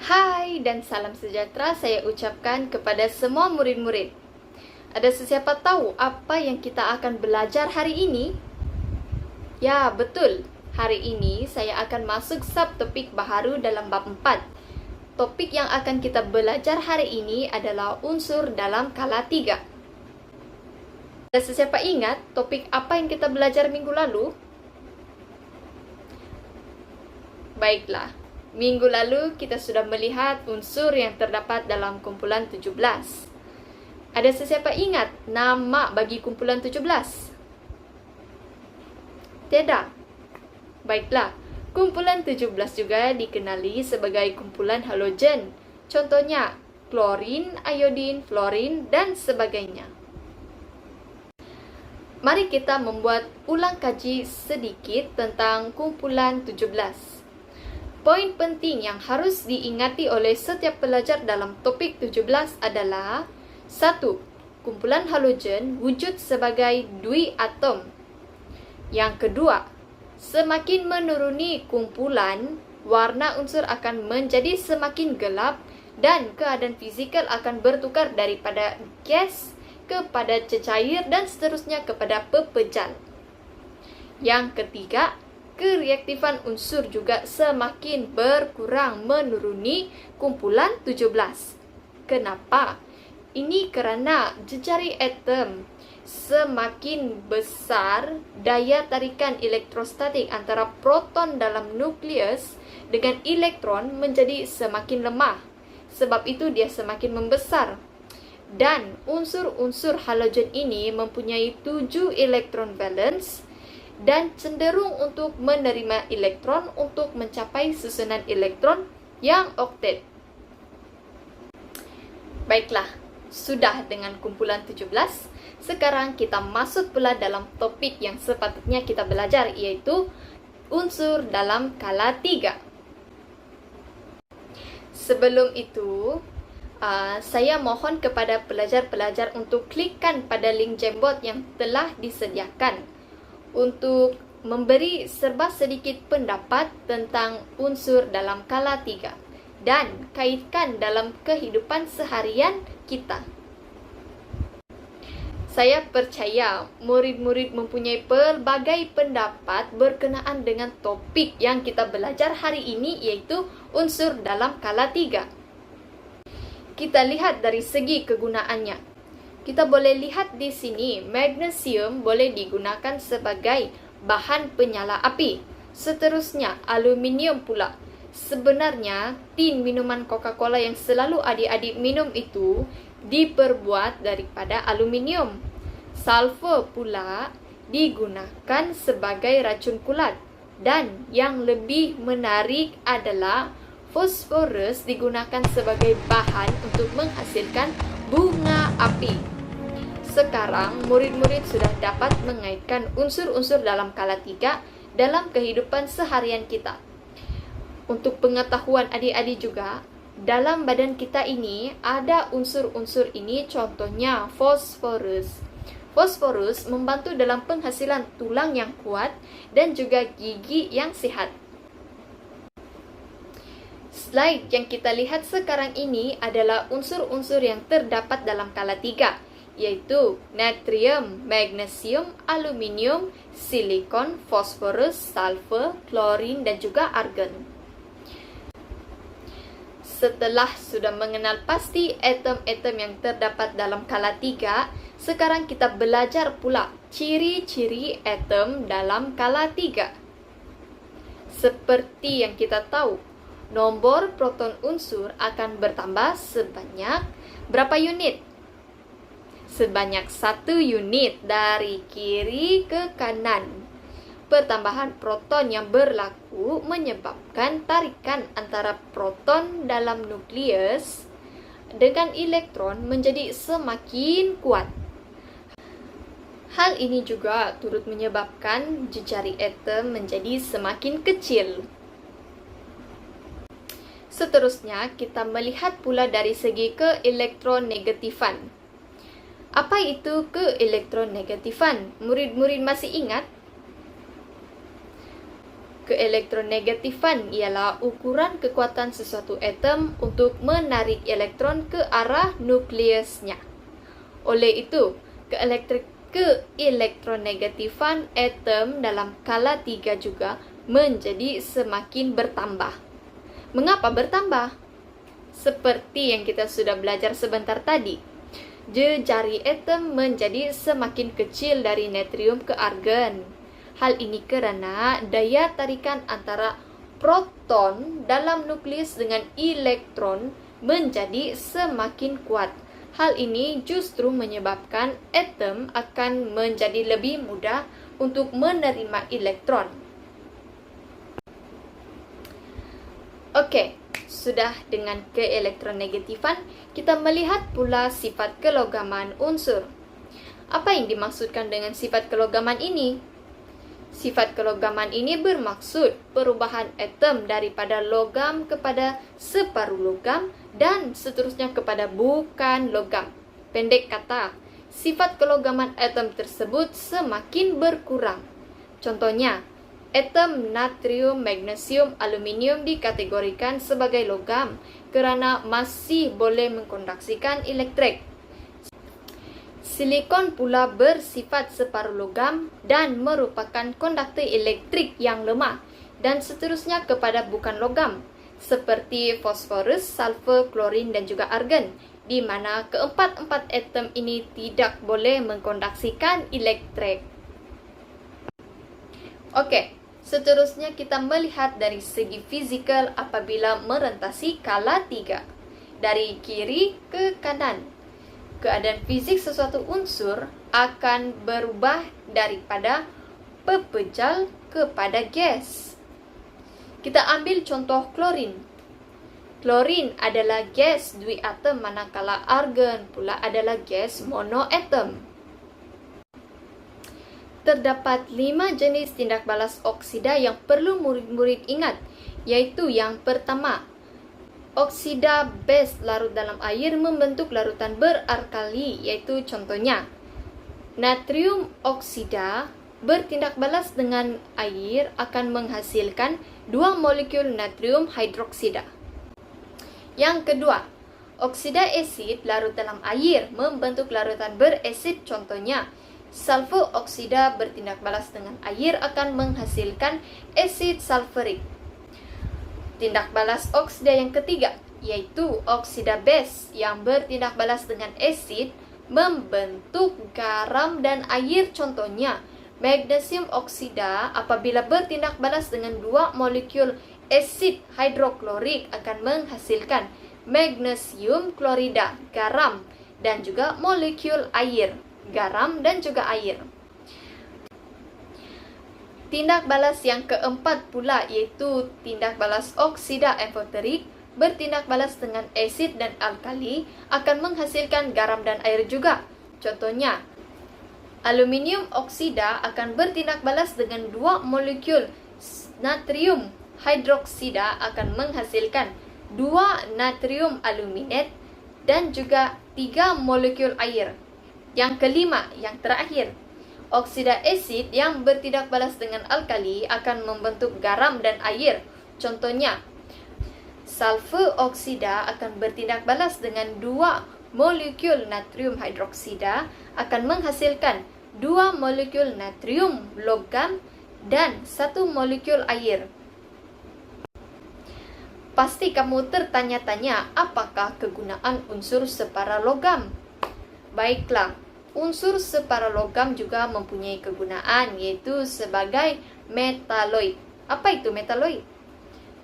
Hai dan salam sejahtera saya ucapkan kepada semua murid-murid. Ada sesiapa tahu apa yang kita akan belajar hari ini? Ya, betul. Hari ini saya akan masuk subtopik baharu dalam bab 4. Topik yang akan kita belajar hari ini adalah unsur dalam skala 3. Ada sesiapa ingat topik apa yang kita belajar minggu lalu? Baiklah. Minggu lalu kita sudah melihat unsur yang terdapat dalam kumpulan 17. Ada sesiapa ingat nama bagi kumpulan 17? Tidak. Baiklah, kumpulan 17 juga dikenali sebagai kumpulan halogen. Contohnya, klorin, iodin, fluorin, dan sebagainya. Mari kita membuat ulang kaji sedikit tentang kumpulan 17. Poin penting yang harus diingati oleh setiap pelajar dalam topik 17 adalah 1. Kumpulan halogen wujud sebagai duiatom. Yang kedua, semakin menuruni kumpulan, warna unsur akan menjadi semakin gelap dan keadaan fizikal akan bertukar daripada gas kepada cecair dan seterusnya kepada pepejal. Yang ketiga, kereaktifan unsur juga semakin berkurang menuruni kumpulan 17. Kenapa? Ini karena jejari atom semakin besar, daya tarikan elektrostatik antara proton dalam nukleus dengan elektron menjadi semakin lemah. Sebab itu dia semakin membesar. Dan unsur-unsur halogen ini mempunyai 7 elektron valence dan cenderung untuk menerima elektron untuk mencapai susunan elektron yang oktet. Baiklah, sudah dengan kumpulan 17, sekarang kita masuk pula dalam topik yang sepatutnya kita belajar, yaitu unsur dalam skala 3. Sebelum itu, saya mohon kepada pelajar-pelajar untuk klikkan pada link Jamboard yang telah disediakan untuk memberi serba sedikit pendapat tentang unsur dalam skala 3 dan kaitkan dalam kehidupan seharian kita. Saya percaya murid-murid mempunyai pelbagai pendapat berkenaan dengan topik yang kita belajar hari ini, yaitu unsur dalam skala 3. Kita lihat dari segi kegunaannya. Kita boleh lihat di sini, magnesium boleh digunakan sebagai bahan penyala api. Seterusnya, aluminium pula. Sebenarnya, tin minuman Coca-Cola yang selalu adik-adik minum itu diperbuat daripada aluminium. Sulfur pula digunakan sebagai racun kulat. Dan yang lebih menarik adalah fosforus digunakan sebagai bahan untuk menghasilkan bunga api. Sekarang, murid-murid sudah dapat mengaitkan unsur-unsur dalam skala 3 dalam kehidupan seharian kita. Untuk pengetahuan adik-adik juga, dalam badan kita ini ada unsur-unsur ini, contohnya fosforus. Fosforus membantu dalam penghasilan tulang yang kuat dan juga gigi yang sehat. Slide yang kita lihat sekarang ini adalah unsur-unsur yang terdapat dalam skala 3, yaitu natrium, magnesium, aluminium, silikon, fosforus, sulfur, klorin, dan juga argon. Setelah sudah mengenal pasti atom-atom yang terdapat dalam skala 3, sekarang kita belajar pula ciri-ciri atom dalam skala 3. Seperti yang kita tahu, nombor proton unsur akan bertambah sebanyak berapa unit? Sebanyak 1 unit dari kiri ke kanan. Pertambahan proton yang berlaku menyebabkan tarikan antara proton dalam nukleus dengan elektron menjadi semakin kuat. Hal ini juga turut menyebabkan jejari atom menjadi semakin kecil. Seterusnya, kita melihat pula dari segi keelektronegatifan. Apa itu keelektronegatifan? Murid-murid masih ingat? Keelektronegatifan ialah ukuran kekuatan sesuatu atom untuk menarik elektron ke arah nukleusnya. Oleh itu, keelektronegatifan atom dalam skala 3 juga menjadi semakin bertambah. Mengapa bertambah? Seperti yang kita sudah belajar sebentar tadi, jejari atom menjadi semakin kecil dari natrium ke argon. Hal ini kerana daya tarikan antara proton dalam nukleus dengan elektron menjadi semakin kuat. Hal ini justru menyebabkan atom akan menjadi lebih mudah untuk menerima elektron. Okey, sudah dengan keelektronegatifan, kita melihat pula sifat kelogaman unsur. Apa yang dimaksudkan dengan sifat kelogaman ini? Sifat kelogaman ini bermaksud perubahan atom daripada logam kepada separuh logam dan seterusnya kepada bukan logam. Pendek kata, sifat kelogaman atom tersebut semakin berkurang. Contohnya, atom natrium, magnesium, aluminium dikategorikan sebagai logam kerana masih boleh mengkonduksikan elektrik. Silikon pula bersifat separuh logam dan merupakan konduktor elektrik yang lemah dan seterusnya kepada bukan logam seperti fosforus, sulfur, klorin dan juga argon, di mana keempat-empat atom ini tidak boleh mengkonduksikan elektrik. Okey, seterusnya kita melihat dari segi fizikal apabila merentasi skala 3 dari kiri ke kanan. Keadaan fizik sesuatu unsur akan berubah daripada pepejal kepada gas. Kita ambil contoh klorin. Klorin adalah gas duiatom manakala argon pula adalah gas monoatom. Terdapat 5 jenis tindak balas oksida yang perlu murid-murid ingat, iaitu yang pertama, oksida base larut dalam air membentuk larutan beralkali, iaitu contohnya natrium oksida bertindak balas dengan air akan menghasilkan 2 molekul natrium hidroksida. Yang kedua, oksida asid larut dalam air membentuk larutan berasid, contohnya sulfur oksida bertindak balas dengan air akan menghasilkan asid sulfurik. Tindak balas oksida yang ketiga, yaitu oksida base yang bertindak balas dengan asid membentuk garam dan air, contohnya magnesium oksida apabila bertindak balas dengan 2 molekul asid hidroklorik akan menghasilkan magnesium klorida, garam dan juga molekul air, garam dan juga air. Tindak balas yang keempat pula iaitu tindak balas oksida amphoteric bertindak balas dengan asid dan alkali akan menghasilkan garam dan air juga. Contohnya, aluminium oksida akan bertindak balas dengan 2 molekul natrium hidroksida akan menghasilkan 2 natrium aluminate dan juga 3 molekul air. Yang kelima, yang terakhir, oksida asid yang bertindak balas dengan alkali akan membentuk garam dan air. Contohnya, sulfur oksida akan bertindak balas dengan 2 molekul natrium hidroksida akan menghasilkan 2 molekul natrium logam dan 1 molekul air. Pasti kamu tertanya-tanya apakah kegunaan unsur separalogam? Baiklah, unsur separalogam juga mempunyai kegunaan yaitu sebagai metaloid. Apa itu metaloid?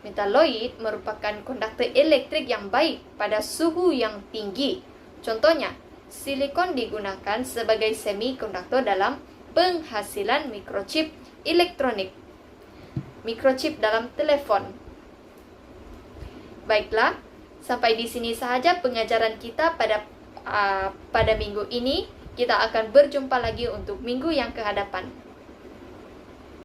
Metaloid merupakan konduktor elektrik yang baik pada suhu yang tinggi. Contohnya, silikon digunakan sebagai semikonduktor dalam penghasilan mikrochip elektronik, mikrochip dalam telefon. Baiklah, sampai di sini sahaja pengajaran kita pada minggu ini. Kita akan berjumpa lagi untuk minggu yang kehadapan.